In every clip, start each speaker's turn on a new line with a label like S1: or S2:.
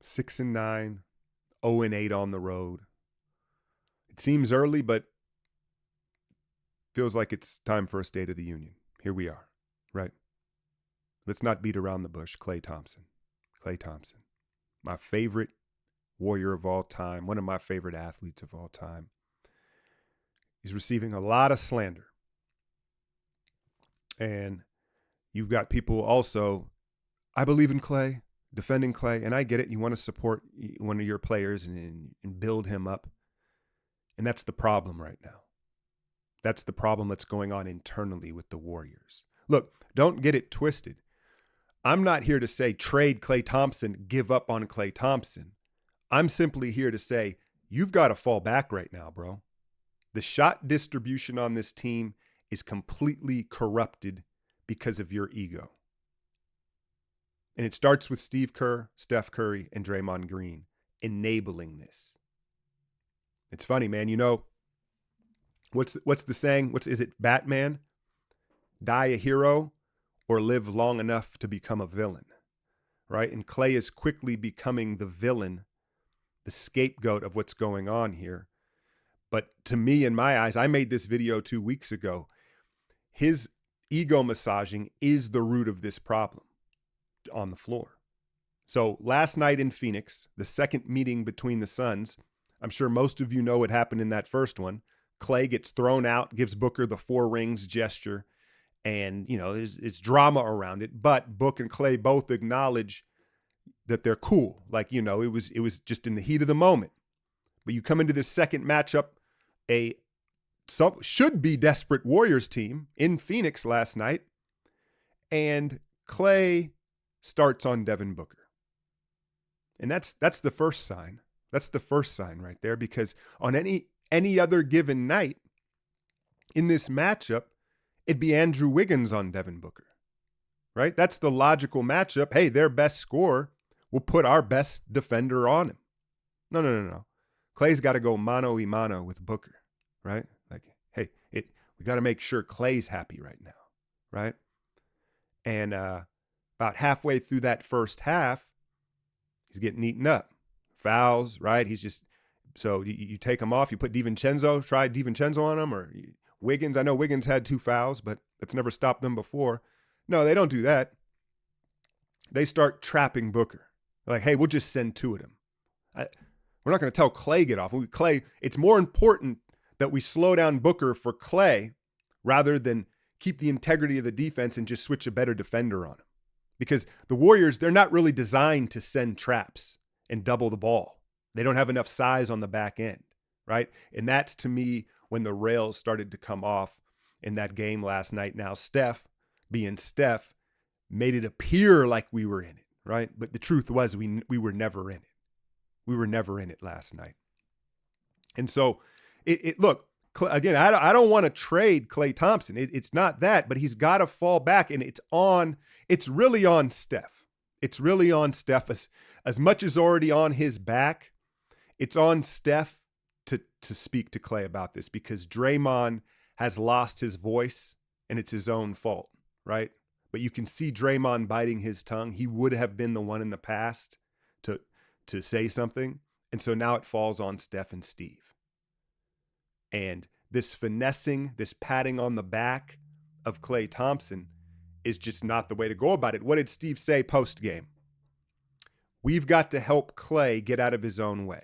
S1: 6-9, 0-8 on the road. It seems early, but feels like it's time for a State of the Union. Here we are, right? Let's not beat around the bush. Klay Thompson. Klay Thompson. My favorite Warrior of all time, one of my favorite athletes of all time. He's receiving a lot of slander. And you've got people also, I believe in Klay, defending Klay, and I get it. You want to support one of your players and build him up. And that's the problem right now. That's the problem that's going on internally with the Warriors. Look, don't get it twisted. I'm not here to say trade Klay Thompson, give up on Klay Thompson. I'm simply here to say you've got to fall back right now, bro. The shot distribution on this team is completely corrupted because of your ego. And it starts with Steve Kerr, Steph Curry, and Draymond Green enabling this. It's funny, man. You know, what's the saying? Is it Batman? Die a hero or live long enough to become a villain, right? And Klay is quickly becoming the villain, the scapegoat of what's going on here. But to me, in my eyes, I made this video 2 weeks ago. His ego massaging is the root of this problem on the floor. So last night in Phoenix, the second meeting between the Suns, I'm sure most of you know what happened in that first one. Klay gets thrown out, gives Booker the 4 rings gesture, and, you know, it's drama around it. But Book and Klay both acknowledge that they're cool. Like, you know, it was just in the heat of the moment. But you come into this second matchup, should be desperate Warriors team in Phoenix last night, and Klay starts on Devin Booker. And that's the first sign. That's the first sign right there, because on any other given night in this matchup, it'd be Andrew Wiggins on Devin Booker, right? That's the logical matchup. Hey, their best scorer will put our best defender on him. No. Klay's got to go mano a mano with Booker, right? Like, hey, we got to make sure Klay's happy right now, right? And about halfway through that first half, he's getting eaten up. Fouls, right? He's just, so you take him off, you put try DiVincenzo on him, or Wiggins. I know Wiggins had 2 fouls, but that's never stopped them before. No, they don't do that. They start trapping Booker. They're like, hey, we'll just send 2 at him. We're not going to tell Klay get off. Klay, it's more important that we slow down Booker for Klay rather than keep the integrity of the defense and just switch a better defender on him. Because the Warriors, they're not really designed to send traps and double the ball. They don't have enough size on the back end, right? And that's, to me, when the rails started to come off in that game last night. Now, Steph, being Steph, made it appear like we were in it, right? But the truth was we were never in it. We were never in it last night. And so, look, again, I don't want to trade Klay Thompson. It's not that, but he's got to fall back, and it's really on Steph. It's really on Steph. As much as already on his back, it's on Steph to speak to Klay about this, because Draymond has lost his voice, and it's his own fault, right? But you can see Draymond biting his tongue. He would have been the one in the past to say something. And so now it falls on Steph and Steve. And this finessing, this patting on the back of Klay Thompson is just not the way to go about it. What did Steve say post-game? We've got to help Klay get out of his own way.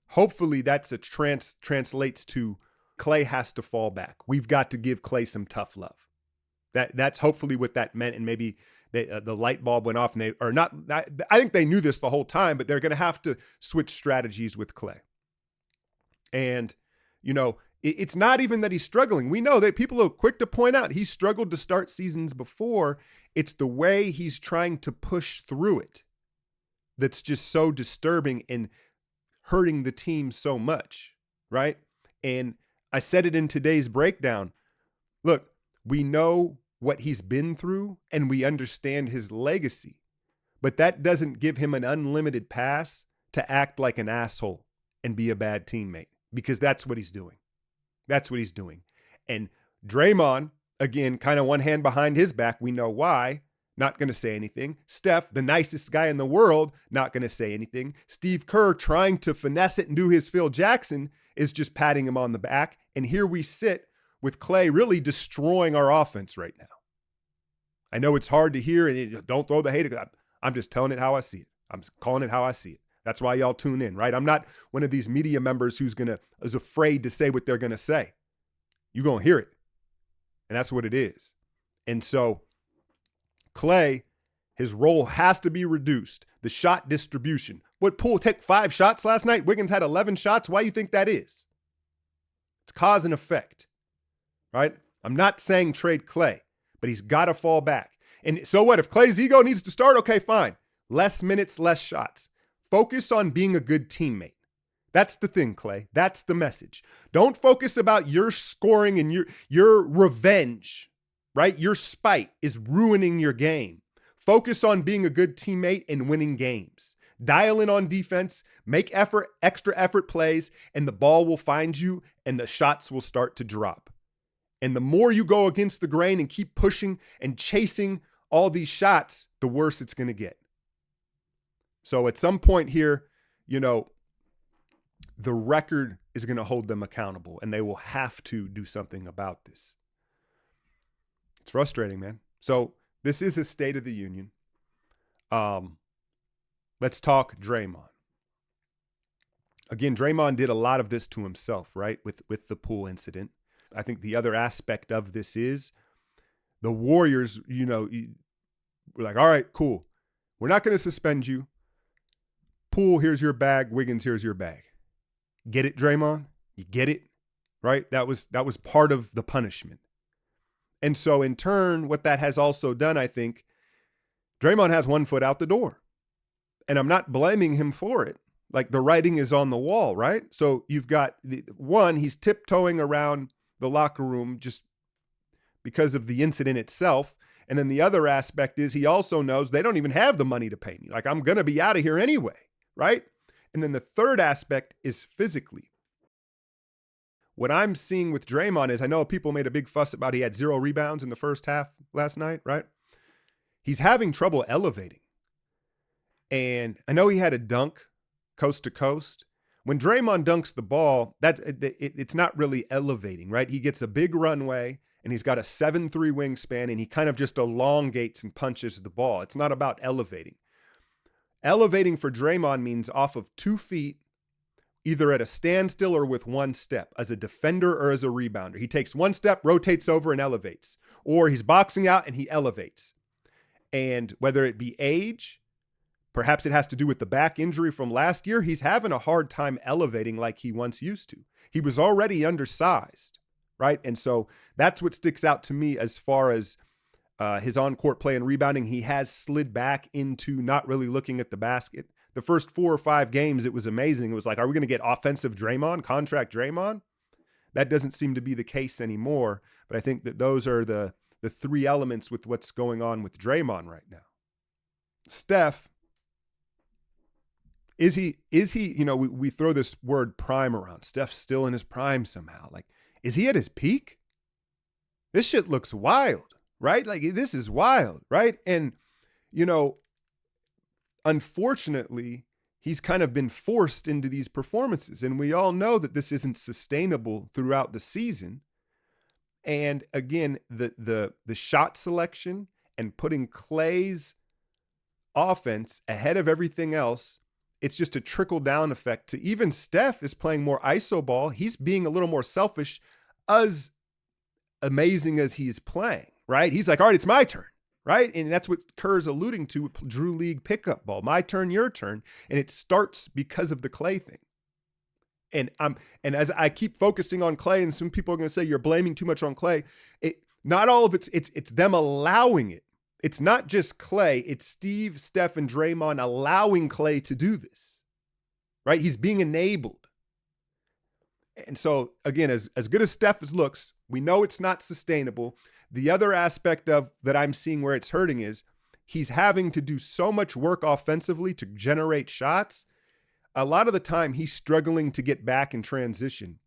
S1: Hopefully that's translates to Klay has to fall back. We've got to give Klay some tough love. That's hopefully what that meant. And maybe the light bulb went off, and they are not. I think they knew this the whole time, but they're going to have to switch strategies with Klay. And, you know, it's not even that he's struggling. We know that people are quick to point out he struggled to start seasons before. It's the way he's trying to push through it that's just so disturbing and hurting the team so much, right? And I said it in today's breakdown. Look, we know what he's been through, and we understand his legacy, but that doesn't give him an unlimited pass to act like an asshole and be a bad teammate, because that's what he's doing. That's what he's doing. And Draymond, again, kind of one hand behind his back. We know why. not going to say anything. Steph, the nicest guy in the world, not going to say anything. Steve Kerr, trying to finesse it and do his Phil Jackson, is just patting him on the back. And here we sit with Klay really destroying our offense right now. I know it's hard to hear, and don't throw the hate. I'm just telling it how I see it. I'm calling it how I see it. That's why y'all tune in, right? I'm not one of these media members who's is afraid to say what they're going to say. You're going to hear it. And that's what it is. And so Klay, his role has to be reduced. The shot distribution. What, Poole take 5 shots last night? Wiggins had 11 shots. Why do you think that is? It's cause and effect, right? I'm not saying trade Klay, but he's got to fall back. And so what? If Klay's ego needs to start, okay, fine. Less minutes, less shots. Focus on being a good teammate. That's the thing, Klay. That's the message. Don't focus about your scoring and your revenge, right? Your spite is ruining your game. Focus on being a good teammate and winning games. Dial in on defense, make extra effort plays, and the ball will find you and the shots will start to drop. And the more you go against the grain and keep pushing and chasing all these shots, the worse it's going to get. So at some point here, the record is going to hold them accountable, and they will have to do something about this. It's frustrating, man. So this is a State of the Union. Let's talk Draymond. Again, Draymond did a lot of this to himself, right? With the Poole incident. I think the other aspect of this is the Warriors, we're like, all right, cool. We're not going to suspend you. Poole, here's your bag. Wiggins, here's your bag. Get it, Draymond? You get it, right? That was part of the punishment. And so in turn, what that has also done, I think, Draymond has one foot out the door. And I'm not blaming him for it. Like, the writing is on the wall, right? So you've got he's tiptoeing around the locker room just because of the incident itself. And then the other aspect is he also knows they don't even have the money to pay me. Like, I'm going to be out of here anyway, right? And then the third aspect is physically. What I'm seeing with Draymond is, I know people made a big fuss about he had 0 rebounds in the first half last night, right? He's having trouble elevating. And I know he had a dunk coast to coast. When Draymond dunks the ball, it's not really elevating, right? He gets a big runway and he's got a 7'3" wingspan and he kind of just elongates and punches the ball. It's not about elevating. Elevating for Draymond means off of 2 feet, either at a standstill or with 1 step, as a defender or as a rebounder. He takes 1 step, rotates over and elevates. Or he's boxing out and he elevates. And whether it be age, perhaps it has to do with the back injury from last year, he's having a hard time elevating like he once used to. He was already undersized, right? And so that's what sticks out to me as far as his on-court play and rebounding. He has slid back into not really looking at the basket. The first 4 or 5 games, it was amazing. It was like, are we going to get offensive Draymond, contract Draymond? That doesn't seem to be the case anymore. But I think that those are the 3 elements with what's going on with Draymond right now. Steph, is he, we throw this word prime around. Steph's still in his prime somehow. Like, is he at his peak? This shit looks wild. Right? Like, this is wild, right? And, unfortunately, he's kind of been forced into these performances. And we all know that this isn't sustainable throughout the season. And again, the shot selection and putting Klay's offense ahead of everything else, it's just a trickle-down effect to even Steph is playing more iso ball. He's being a little more selfish, as amazing as he's playing. Right? He's like, all right, it's my turn, right? And that's what Kerr's alluding to with Drew League pickup ball. My turn, your turn. And it starts because of the Klay thing. And as I keep focusing on Klay, and some people are going to say you're blaming too much on Klay, not all of it's them allowing it. It's not just Klay, it's Steve, Steph, and Draymond allowing Klay to do this. Right? He's being enabled. And so, again, as good as Steph looks, we know it's not sustainable. The other aspect of that I'm seeing where it's hurting is he's having to do so much work offensively to generate shots. A lot of the time he's struggling to get back in transition.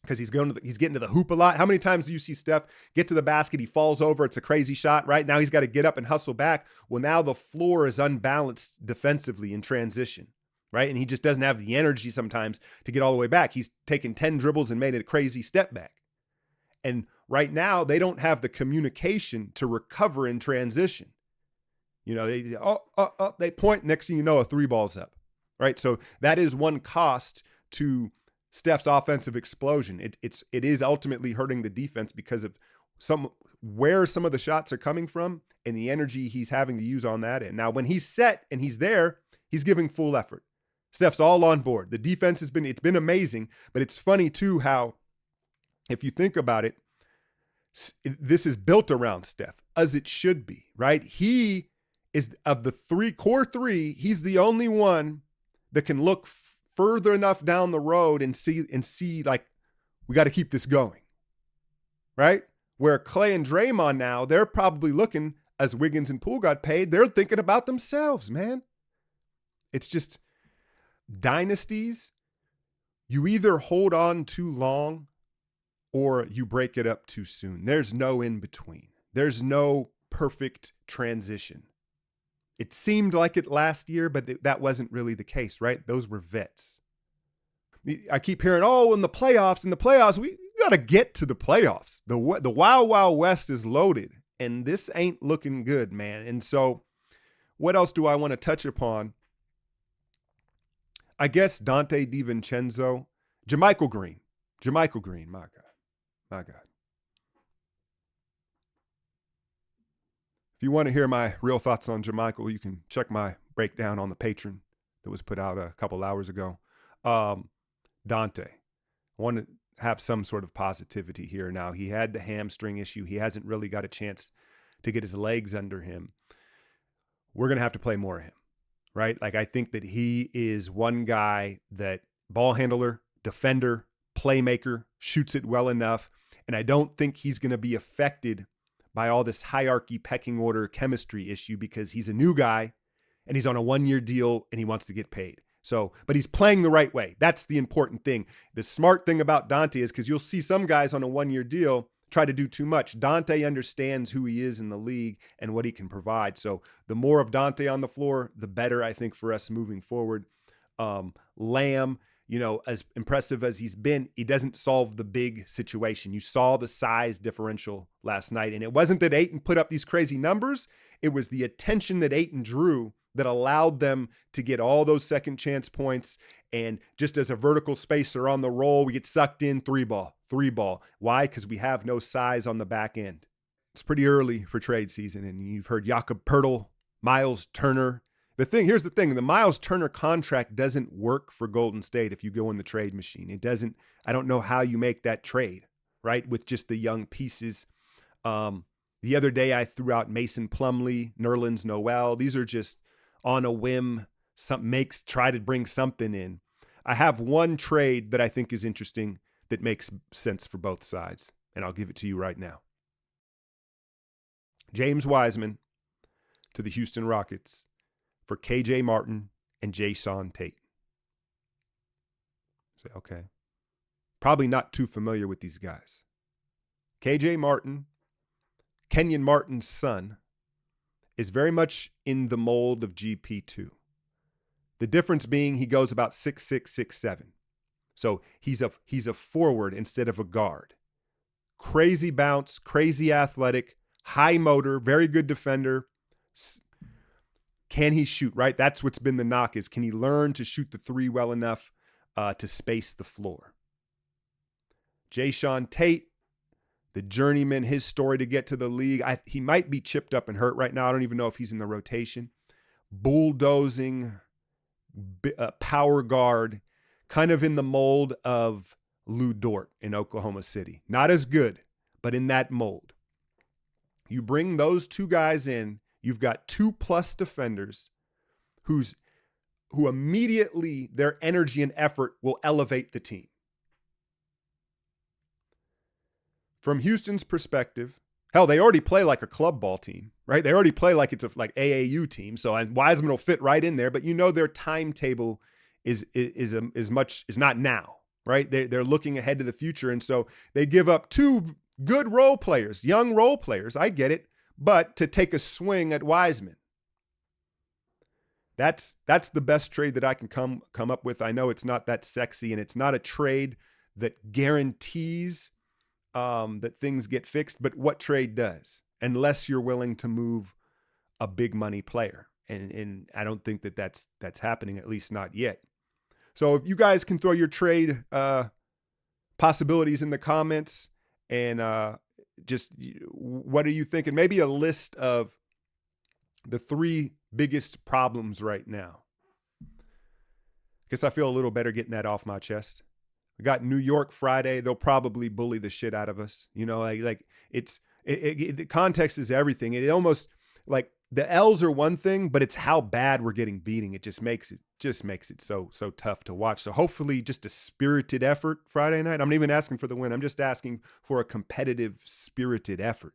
S1: because he's getting to the hoop a lot. How many times do you see Steph get to the basket? He falls over. It's a crazy shot, right? Now he's got to get up and hustle back. Well, now the floor is unbalanced defensively in transition, right? And he just doesn't have the energy sometimes to get all the way back. He's taken 10 dribbles and made a crazy step back. And right now they don't have the communication to recover in transition. You know, they point, next thing you know, a three ball's up, right? So that is one cost to Steph's offensive explosion. It is ultimately hurting the defense because of where some of the shots are coming from and the energy he's having to use on that end. Now, when he's set and he's there, he's giving full effort. Steph's all on board. The defense it's been amazing, but it's funny too how, if you think about it, this is built around Steph, as it should be, right? He is, of the core three, he's the only one that can look further enough down the road and see like, we got to keep this going, right? Where Klay and Draymond now, they're probably looking, as Wiggins and Poole got paid, they're thinking about themselves, man. It's just dynasties. You either hold on too long or you break it up too soon. There's no in between. There's no perfect transition. It seemed like it last year, but that wasn't really the case, right? Those were vets. I keep hearing, in the playoffs, we got to get to the playoffs. The Wild Wild West is loaded, and this ain't looking good, man. And so what else do I want to touch upon? I guess Dante DiVincenzo, Jermichael Green, my God. If you want to hear my real thoughts on Jermichael, you can check my breakdown on the Patreon that was put out a couple hours ago. Dante, I want to have some sort of positivity here now. He had the hamstring issue. He hasn't really got a chance to get his legs under him. We're going to have to play more of him, right? Like, I think that he is one guy that ball handler, defender, playmaker, shoots it well enough. And I don't think he's going to be affected by all this hierarchy, pecking order, chemistry issue, because he's a new guy and he's on a 1-year deal and he wants to get paid. So, but he's playing the right way. That's the important thing. The smart thing about Dante is, because you'll see some guys on a 1-year deal try to do too much. Dante understands who he is in the league and what he can provide. So the more of Dante on the floor, the better, I think, for us moving forward. Lamb, as impressive as he's been, he doesn't solve the big situation. You saw the size differential last night, and it wasn't that Ayton put up these crazy numbers. It was the attention that Ayton drew that allowed them to get all those second chance points. And just as a vertical spacer on the roll, we get sucked in, three ball. Why? Because we have no size on the back end. It's pretty early for trade season, and you've heard Jakob Poeltl, Miles Turner. Here's the thing, the Miles Turner contract doesn't work for Golden State if you go in the trade machine. It doesn't. I don't know how you make that trade, right, with just the young pieces. The other day I threw out Mason Plumlee, Nerlens Noel. These are just on a whim, try to bring something in. I have one trade that I think is interesting that makes sense for both sides, and I'll give it to you right now. James Wiseman to the Houston Rockets for KJ Martin and Jason Tate. Say, okay. Probably not too familiar with these guys. KJ Martin, Kenyon Martin's son, is very much in the mold of GP2. The difference being he goes about 6'6", 6'7". So he's a forward instead of a guard. Crazy bounce, crazy athletic, high motor, very good defender. Can he shoot, right? That's what's been the knock, is can he learn to shoot the three well enough to space the floor? Jason Tate, the journeyman, his story to get to the league. He might be chipped up and hurt right now. I don't even know if he's in the rotation. Bulldozing, power guard, kind of in the mold of Lou Dort in Oklahoma City. Not as good, but in that mold. You bring those two guys in, you've got 2+ defenders who immediately their energy and effort will elevate the team. From Houston's perspective, hell, they already play like a club ball team, right? They already play like it's like AAU team. So Wiseman will fit right in there, but their timetable is not now. right? They're looking ahead to the future. And so they give up 2 good role players, young role players. I get it. But to take a swing at Wiseman. That's the best trade that I can come up with. I know it's not that sexy, and it's not a trade that guarantees that things get fixed, but what trade does? Unless you're willing to move a big money player. And I don't think that that's happening, at least not yet. So if you guys can throw your trade possibilities in the comments, and just what are you thinking? Maybe a list of the 3 biggest problems right now. Guess I feel a little better getting that off my chest. We got New York Friday. They'll probably bully the shit out of us. You know, like the context is everything. It almost, like, the L's are one thing, but it's how bad we're getting beating. It just makes it so tough to watch. So hopefully just a spirited effort Friday night. I'm not even asking for the win. I'm just asking for a competitive, spirited effort.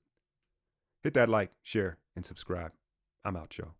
S1: Hit that like, share, and subscribe. I'm out, y'all.